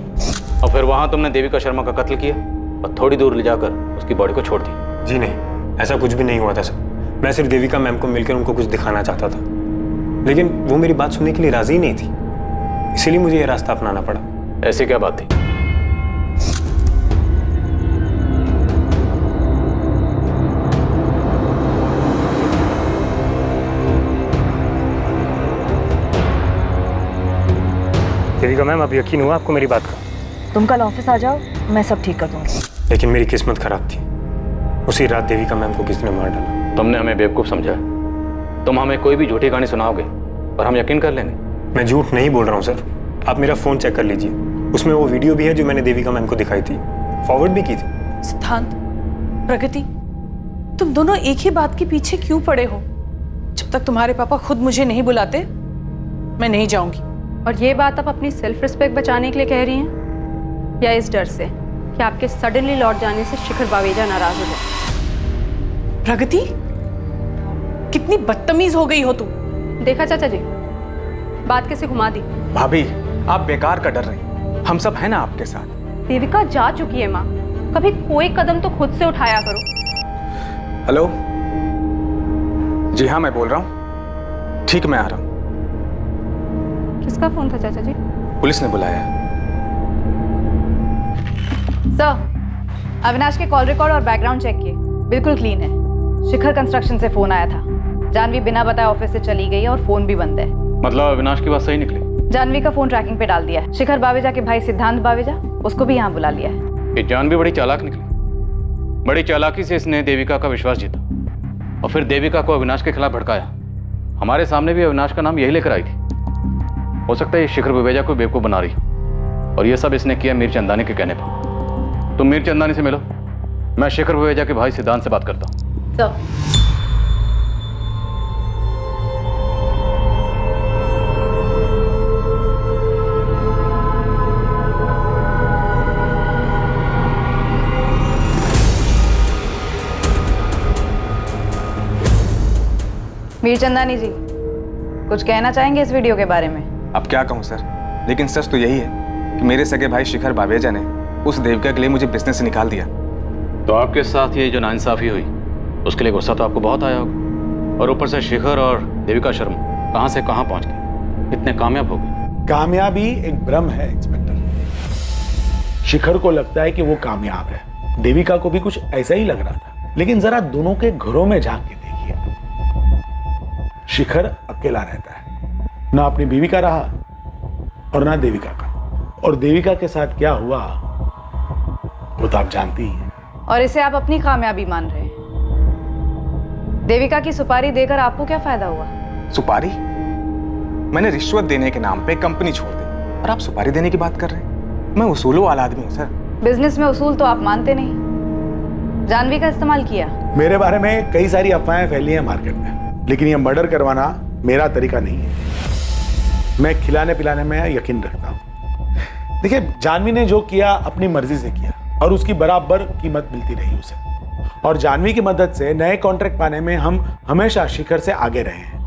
और फिर वहां तुमने देविका शर्मा का कत्ल किया और थोड़ी दूर ले जाकर उसकी बॉडी को छोड़ दी। जी नहीं, ऐसा कुछ भी नहीं हुआ था सर। मैं सिर्फ देविका मैम को मिलकर उनको कुछ दिखाना चाहता था, लेकिन वो मेरी बात सुनने के लिए राजी नहीं थी, इसीलिए मुझे यह रास्ता अपनाना पड़ा। ऐसी क्या बात थी? देविका मैम, अब यकीन हुआ आपको मेरी बात का? तुम कल ऑफिस आ जाओ, मैं सब ठीक कर दूंगी। लेकिन मेरी किस्मत खराब थी। उसी रात देविका मैम को किसने मार डाला। तुमने हमें बेवकूफ समझा। तुम हमें कोई भी झूठी कहानी सुनाओगे और हम यकीन कर लेंगे। मैं झूठ नहीं बोल रहा हूँ सर, आप मेरा फ़ोन चेक कर लीजिए, उसमें वो वीडियो भी है जो मैंने देविका मैम को दिखाई थी, फॉरवर्ड भी की थी। सिद्धांत, प्रगति, तुम दोनों एक ही बात के पीछे क्यों पड़े हो? जब तक तुम्हारे पापा खुद मुझे नहीं बुलाते, मैं नहीं जाऊंगी। और ये बात आप अपनी सेल्फ रिस्पेक्ट बचाने के लिए कह रही हैं या इस डर से कि आपके सडनली लौट जाने से शिखर बावेजा नाराज हो जाए? प्रगति, कितनी बदतमीज हो गई हो तुम। देखा चाचा जी, बात कैसे घुमा दी। भाभी, आप बेकार का डर रही, हम सब हैं ना आपके साथ। देविका जा चुकी है माँ, कभी कोई कदम तो खुद से उठाया करो। हेलो, जी हाँ मैं बोल रहा हूँ, ठीक मैं आ रहा हूँ। किसका फोन था चाचा जी? पुलिस ने बुलाया। सर, अविनाश के कॉल रिकॉर्ड और बैकग्राउंड चेक किए, बिल्कुल क्लीन है। शिखर कंस्ट्रक्शन से फोन आया था, जानवी बिना बताए ऑफिस से चली गई और फोन भी बंद है। मतलब अविनाश की बात सही निकली? जानवी का फोन ट्रैकिंग पे डाल दिया है। शिखर बावेजा के भाई सिद्धांत बावेजा, उसको भी यहाँ बुला लिया है। ये जानवी बड़ी चालाक निकली। बड़ी चालाकी से इसने देविका का विश्वास जीता और फिर देविका को अविनाश के खिलाफ भड़काया। हमारे सामने भी अविनाश का नाम यही लेकर आई थी। हो सकता है ये शिखर बावेजा को बेवकूफ बना रही और ये सब इसने किया मीर चंदानी के कहने पर। तुम मीर चंदानी से मिलो, मैं शिखर बावेजा के भाई सिद्धांत से बात करता हूँ। मीर चंदानी जी, कुछ कहना चाहेंगे इस वीडियो के बारे में? अब क्या कहूँ सर, लेकिन सच तो यही है कि मेरे सगे भाई शिखर बावेजा ने उस देविका के लिए मुझे बिजनेस से निकाल दिया। तो आपके साथ ये जो नाइंसाफी हुई उसके लिए गुस्सा तो आपको बहुत आया होगा, और ऊपर से शिखर और देविका शर्मा कहाँ से कहाँ पहुँच गए, इतने कामयाब हो गए। कामयाबी एक भ्रम है इंस्पेक्टर। शिखर को लगता है कि वो कामयाब है, देविका को भी कुछ ऐसा ही लग रहा था, लेकिन जरा दोनों के घरों में झांक के देखिए। शिखर अकेला रहता है, ना अपनी बीवी का रहा और ना देविका का, और देविका के साथ क्या हुआ वो तो आप जानती ही हैं। और इसे आप अपनी कामयाबी मान रहे हैं। देविका की सुपारी देकर आपको क्या फायदा हुआ? सुपारी? मैंने रिश्वत देने के नाम पे कंपनी छोड़ दी और आप सुपारी देने की बात कर रहे हैं? मैं उसूलों वाला आदमी हूँ सर। बिजनेस में उसूल तो आप मानते नहीं। जानवी का इस्तेमाल किया। मेरे बारे में कई सारी अफवाहें फैली हैं मार्केट में, लेकिन ये मर्डर करवाना मेरा तरीका नहीं है। मैं खिलाने पिलाने में यकीन रखता हूँ। देखिए, जानवी ने जो किया अपनी मर्जी से किया और उसकी बराबर कीमत मिलती रही उसे, और जानवी की मदद से नए कॉन्ट्रैक्ट पाने में हम हमेशा शिखर से आगे रहे हैं।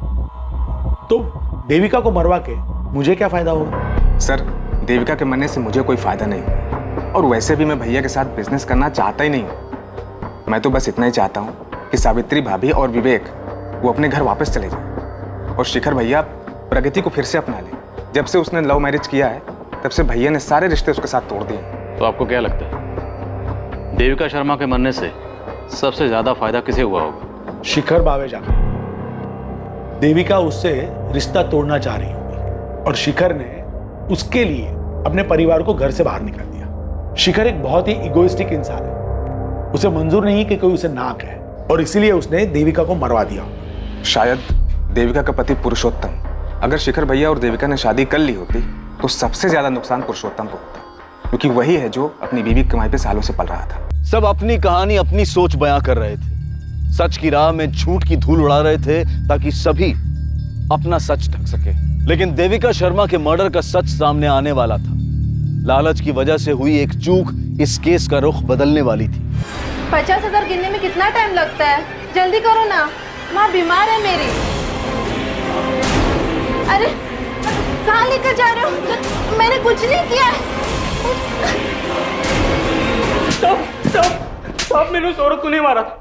तो देविका को मरवा के मुझे क्या फायदा होगा? सर, देविका के मरने से मुझे कोई फायदा नहीं, और वैसे भी मैं भैया के साथ बिजनेस करना चाहता ही नहीं। मैं तो बस इतना ही चाहता हूँ कि सावित्री भाभी और विवेक वो अपने घर वापस चले जाए और शिखर भैया प्रगति को फिर से अपना ले। जब से उसने लव मैरिज किया है तब से भैया ने सारे रिश्ते उसके साथ तोड़ दिए। तो आपको क्या लगता है, देविका शर्मा के मरने से सबसे ज्यादा फायदा किसे हुआ होगा? शिखर बावेजा का। देविका उससे रिश्ता तोड़ना चाह रही होगी और शिखर ने उसके लिए अपने परिवार को घर से बाहर निकाल दिया। शिखर एक बहुत ही इगोइस्टिक इंसान है, उसे मंजूर नहीं कि कोई उसे ना कहे, और इसीलिए उसने देविका को मरवा दिया। शायद देविका का पति पुरुषोत्तम, अगर शिखर भैया और देविका ने शादी कर ली होती तो सबसे ज्यादा नुकसान पुरुषोत्तम को होता, क्योंकि वही है जो अपनी बीवी की कमाई पे सालों से पल रहा था। सब अपनी कहानी, अपनी सोच बयां कर रहे थे, सच की राह में झूठ की धूल उड़ा रहे थे ताकि सभी अपना सच ढक सके। लेकिन देविका शर्मा के मर्डर का सच सामने आने वाला था। लालच की वजह से हुई एक चूक इस केस का रुख बदलने वाली थी। 50,000 गिनने में कितना टाइम लगता है? जल्दी करो ना, माँ बीमार है मेरी। अरे कहाँ लेकर जा रहे हो? मैंने कुछ नहीं किया है। साहब मैंने उस औरत को नहीं मारा था,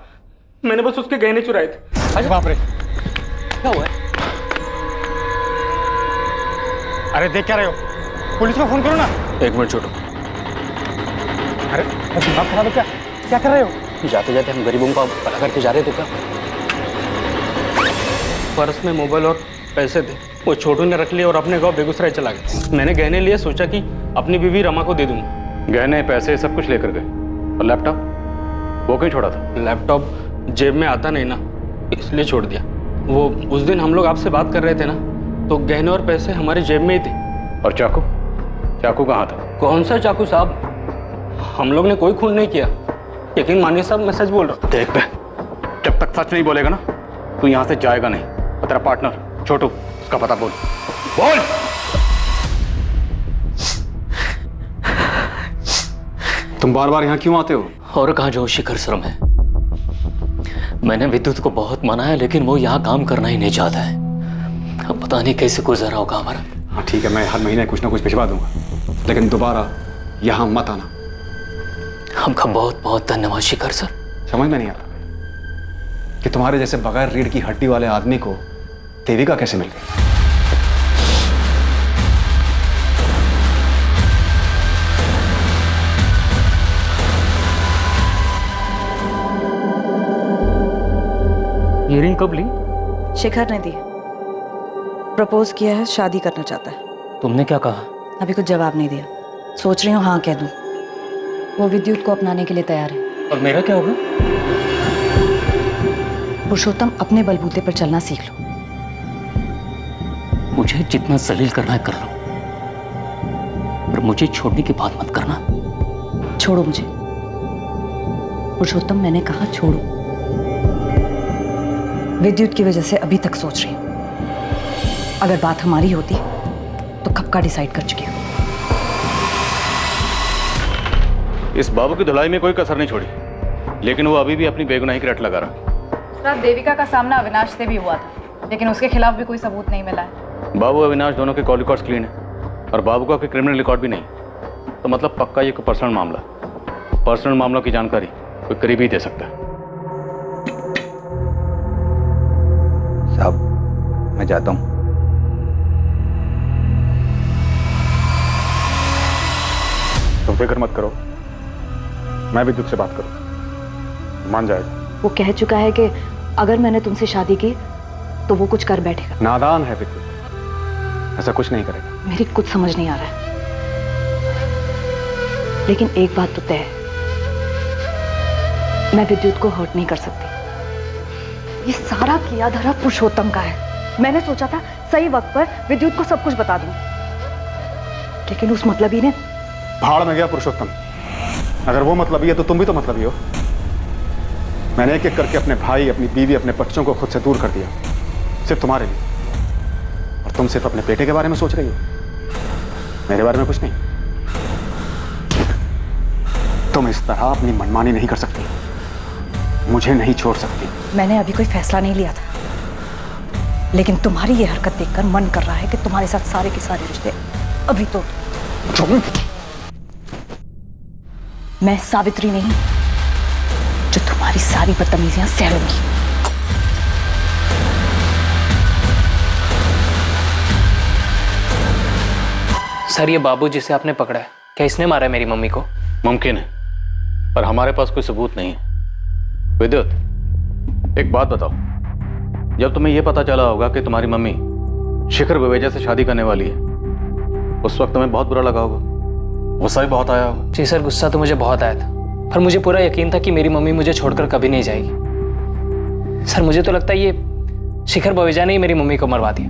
मैंने बस उसके गहने चुराए थे। अरे बाप रे, क्या हुआ है? अरे देख क्या रहे हो? पुलिस को फोन करो ना। एक मिनट छोटू। अरे दिमाग खराब है क्या? क्या कर रहे हो? जाते जाते हम गरीबों का भला करके जा रहे तो क्या? पर्स में मोबाइल और पैसे थे, वो छोटू ने रख लिए और अपने गांव बेगूसराय चला गया। मैंने गहने लिए, सोचा कि अपनी बीवी रमा को दे दूंगा। गहने पैसे सब कुछ लेकर गए, और लैपटॉप वो कहीं छोड़ा था? लैपटॉप जेब में आता नहीं ना, इसलिए छोड़ दिया। वो उस दिन हम लोग आपसे बात कर रहे थे ना, तो गहने और पैसे हमारे जेब में ही थे। और चाकू? चाकू कहाँ था? कौन सा चाकू साहब? हम लोग ने कोई खून नहीं किया, यकीन मानिए साहब, मैं सच बोल रहा हूँ। देख बे, जब तक सच नहीं बोलेगा ना तू यहाँ से जाएगा नहीं। और तेरा पार्टनर छोटू, उसका पता बोल। बोल। तुम बार बार यहाँ क्यों आते हो? और कहाँ जो शिखर शर्म है। मैंने विद्युत को बहुत मनाया, लेकिन वो यहाँ काम करना ही नहीं चाहता है। अब पता नहीं कैसे गुजरा होगा हमारा। हाँ ठीक है, मैं हर महीने कुछ ना कुछ भिजवा दूंगा, लेकिन दोबारा यहाँ मत आना। हमका बहुत बहुत धन्यवाद शिखर सर। समझ में नहीं आता कि तुम्हारे जैसे बगैर रीढ़ की हड्डी वाले आदमी को देविका कैसे मिल गई। ये रिंग कब ली? शिखर ने दी। प्रपोज किया है, शादी करना चाहता है। तुमने क्या कहा? अभी कुछ जवाब नहीं दिया, सोच रही हूँ हाँ कह दूँ। वो विद्युत को अपनाने के लिए तैयार है। और मेरा क्या होगा? पुरुषोत्तम, अपने बलबूते पर चलना सीख लो। मुझे जितना जलील करना है कर लो, पर मुझे छोड़ने की बात मत करना। छोड़ो मुझे पुरुषोत्तम, मैंने कहा छोड़ो। विद्युत की वजह से अभी तक सोच रही हूँ, अगर बात हमारी होती तो कब का डिसाइड कर चुकी हूँ। इस बाबू की धुलाई में कोई कसर नहीं छोड़ी, लेकिन वो अभी भी अपनी बेगुनाही की रट लगा रहा। सर, देविका का सामना अविनाश से भी हुआ था, लेकिन उसके खिलाफ भी कोई सबूत नहीं मिला है। बाबू अविनाश दोनों के कॉल रिकॉर्ड्स क्लीन है, और बाबू का कोई क्रिमिनल रिकॉर्ड भी नहीं, तो मतलब पक्का ये कोई पर्सनल मामला। पर्सनल मामलों की जानकारी कोई करीबी दे सकता है। साहब, मैं जाता हूँ। तुम फिक्र मत करो, मैं विद्युत से बात करूँ, मान जाएगा। वो कह चुका है कि अगर मैंने तुमसे शादी की तो वो कुछ कर बैठेगा। नादान है विद्युत, ऐसा कुछ नहीं करेगा। मेरी कुछ समझ नहीं आ रहा है, लेकिन एक बात तो तय है, मैं विद्युत को हर्ट नहीं कर सकती। ये सारा किया धरा पुरुषोत्तम का है। मैंने सोचा था सही वक्त पर विद्युत को सब कुछ बता दूं, लेकिन उस मतलबी ने भाड़ में गया पुरुषोत्तम। अगर वो मतलबी है तो तुम भी तो मतलबी हो। मैंने एक एक करके अपने भाई, अपनी बीवी, अपने बच्चों को खुद से दूर कर दिया, सिर्फ तुम्हारे लिए। और तुम सिर्फ अपने बेटे के बारे में सोच रही हो, मेरे बारे में कुछ नहीं। तुम इस तरह अपनी मनमानी नहीं कर सकती, मुझे नहीं छोड़ सकती। मैंने अभी कोई फैसला नहीं लिया था, लेकिन तुम्हारी ये हरकत देखकर मन कर रहा है कि तुम्हारे साथ सारे के सारे रिश्ते अभी तो। मैं सावित्री नहीं जो तुम्हारी सारी बदतमीजियां सहूंगी। सर, ये बाबू जिसे आपने पकड़ा है, क्या इसने मारा है मेरी मम्मी को? मुमकिन है, पर हमारे पास कोई सबूत नहीं है। विद्युत, एक बात बताओ, जब तुम्हें यह पता चला होगा कि तुम्हारी मम्मी शिखर बवेजा से शादी करने वाली है, उस वक्त तुम्हें बहुत बुरा लगा होगा। गुस्सा भी बहुत आया होगा। जी सर, गुस्सा तो मुझे बहुत आया था, पर मुझे पूरा यकीन था कि मेरी मम्मी मुझे छोड़कर कभी नहीं जाएगी। सर मुझे तो लगता है ये शिखर बवेजा ने ही मेरी मम्मी को मरवा दिया,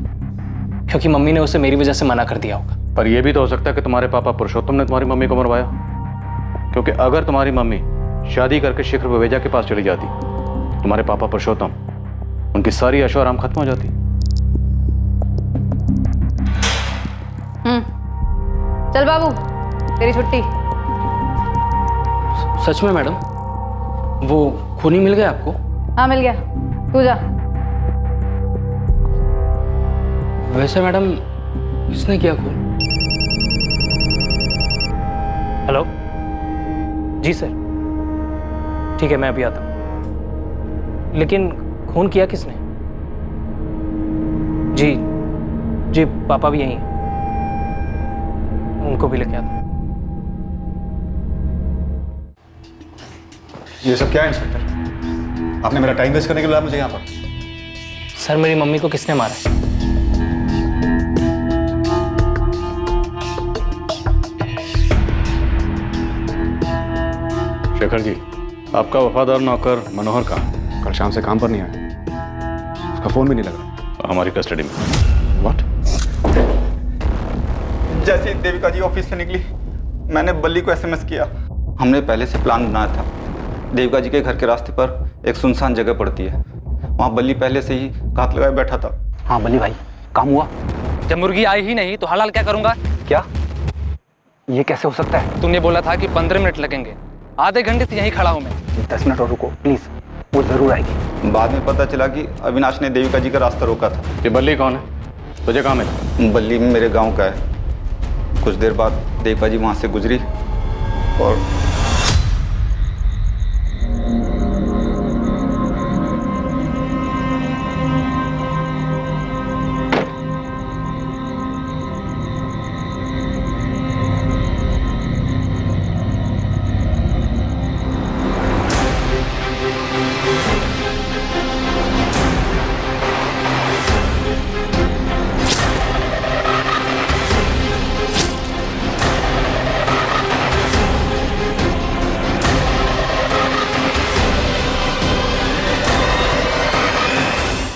क्योंकि मम्मी ने उसे मेरी वजह से मना कर दिया होगा। पर यह भी तो हो सकता है कि तुम्हारे पापा पुरुषोत्तम ने तुम्हारी मम्मी को मरवाया, क्योंकि अगर तुम्हारी मम्मी शादी करके शिखर बवेजा के पास चली जाती, तुम्हारे पापा पुरुषोत्तम, उनकी सारी ऐशो आराम खत्म हो जाती। चल बाबू, तेरी छुट्टी। सच में मैडम, वो खूनी मिल गया आपको? हाँ मिल गया, तू जा। वैसे मैडम, किसने किया खून? हेलो जी सर, ठीक है मैं अभी आता हूँ। लेकिन खून किया किसने? जी जी, पापा भी यहीं हैं, उनको भी लेके आता हूँ। ये सब क्या है इंस्पेक्टर? आपने मेरा टाइम वेस्ट करने के लिए मुझे यहाँ पर? सर मेरी मम्मी को किसने मारा है? शेखर जी, आपका वफादार नौकर मनोहर कहाँ? कल शाम से काम पर नहीं आया, उसका फोन भी नहीं लगा। हमारी कस्टडी में। व्हाट? जैसे ही देविका जी ऑफिस से निकली, मैंने बल्ली को एसएमएस किया। हमने पहले से प्लान बनाया था। देविका जी के घर के रास्ते पर एक सुनसान जगह पड़ती है, वहाँ बल्ली पहले से ही घात लगाए बैठा था। हाँ बल्ली भाई, काम हुआ? जब मुर्गी आई ही नहीं तो हलाल क्या करूंगा? क्या? ये कैसे हो सकता है? तुमने बोला था कि 15 मिनट लगेंगे, आधे घंटे से यहीं खड़ा हूं मैं। 10 मिनट और रुको प्लीज, वो जरूर आएगी। बाद में पता चला कि अविनाश ने देविका जी का रास्ता रोका था। ये बल्ली कौन है? तुझे कहाँ मिला? बल्ली मेरे गांव का है। कुछ देर बाद देविका जी वहां से गुजरी और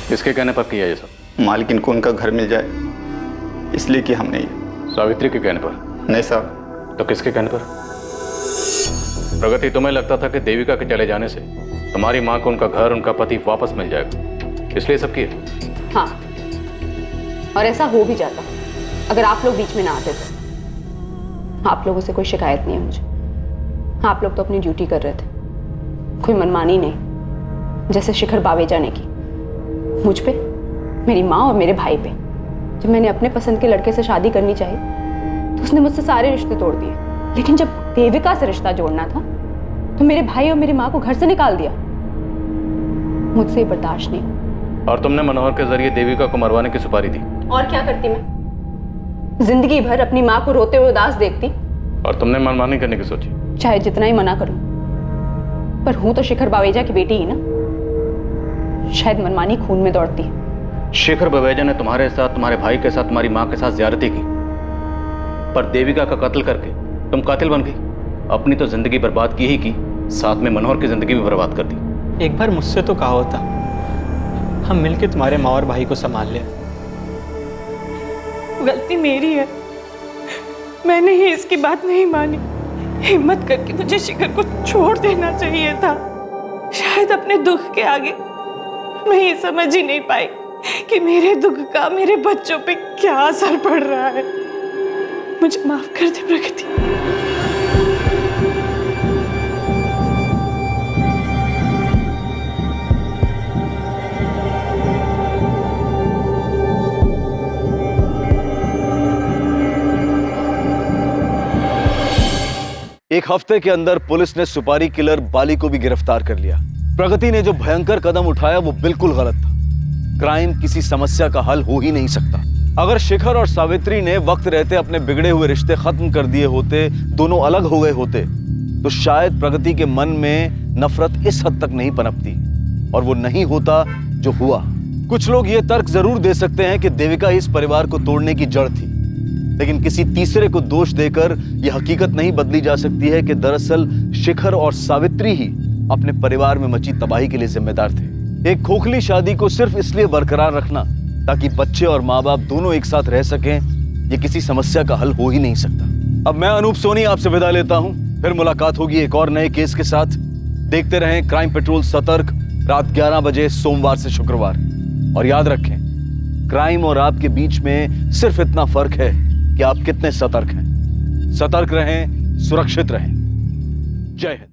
किसके कहने पर किया ये सब? मालकिन को उनका घर मिल जाए इसलिए कि हमने ये। सावित्री के कहने पर? नहीं साहब। तो किसके कहने पर? प्रगति, तुम्हें लगता था कि देविका के चले जाने से तुम्हारी माँ को उनका घर, उनका पति वापस मिल जाएगा, इसलिए सब किया? हाँ, और ऐसा हो भी जाता अगर आप लोग बीच में ना आते तो। आप लोगों से कोई शिकायत नहीं है मुझे। आप लोग तो अपनी ड्यूटी कर रहे थे, कोई मनमानी नहीं जैसे शिखर बावेजा ने की मुझ पे, मेरी माँ और मेरे भाई पे। जब मैंने अपने पसंद के लड़के से शादी करनी चाहिए तो उसने मुझसे सारे रिश्ते तोड़ दिए, लेकिन जब देविका से रिश्ता जोड़ना था तो मेरे भाई और मेरी माँ को घर से निकाल दिया। मुझसे बर्दाश्त नहीं। और तुमने मनोहर के जरिए देविका को मरवाने की सुपारी दी। और क्या करती मैं? जिंदगी भर अपनी माँ को रोते हुए उदास देखती। और तुमने मनमानी करने की सोची? चाहे जितना ही मना करूं, पर हूं तो शिखर बावेजा की बेटी ही ना। शायद मनमानी खून में दौड़ती है। शेखर बवेजा ने तुम्हारे साथ, तुम्हारे भाई के साथ, तुम्हारी माँ के साथ ज्यादती की, पर देविका का कत्ल करके तुम कातिल बन गई। अपनी तो जिंदगी बर्बाद की ही की, साथ में मनोहर की जिंदगी भी बर्बाद कर दी। एक बार मुझसे तो कहा होता, हम मिलके तुम्हारे माँ और भाई को संभाल लें। गलती मेरी है, मैंने ही इसकी बात नहीं मानी। हिम्मत करके मुझे शिखर को छोड़ देना चाहिए था। शायद अपने दुख के आगे मैं ये समझ ही नहीं पाई कि मेरे दुख का मेरे बच्चों पे क्या असर पड़ रहा है। मुझे माफ कर दे प्रगति। एक हफ्ते के अंदर पुलिस ने सुपारी किलर बाली को भी गिरफ्तार कर लिया। प्रगति ने जो भयंकर कदम उठाया वो बिल्कुल गलत था। क्राइम किसी समस्या का हल हो ही नहीं सकता। अगर शिखर और सावित्री ने वक्त रहते अपने बिगड़े हुए रिश्ते खत्म कर दिए होते, दोनों अलग हो गए होते, तो शायद प्रगति के मन में नफरत इस हद तक नहीं पनपती, और वो नहीं होता जो हुआ। कुछ लोग ये तर्क जरूर दे सकते हैं कि देविका इस परिवार को तोड़ने की जड़ थी, लेकिन किसी तीसरे को दोष देकर यह हकीकत नहीं बदली जा सकती है कि दरअसल शिखर और सावित्री ही अपने परिवार में मची तबाही के लिए जिम्मेदार थे। एक खोखली शादी को सिर्फ इसलिए बरकरार रखना ताकि बच्चे और माँ बाप दोनों एक साथ रह सकें, ये किसी समस्या का हल हो ही नहीं सकता। अब मैं अनूप सोनी आपसे विदा लेता हूं, फिर मुलाकात होगी एक और नए केस के साथ। देखते रहें क्राइम पेट्रोल सतर्क, रात 11 बजे सोमवार से शुक्रवार। और याद रखें, क्राइम और आपके बीच में सिर्फ इतना फर्क है कि आप कितने सतर्क हैं। सतर्क रहें, सुरक्षित रहें। जय हिंद।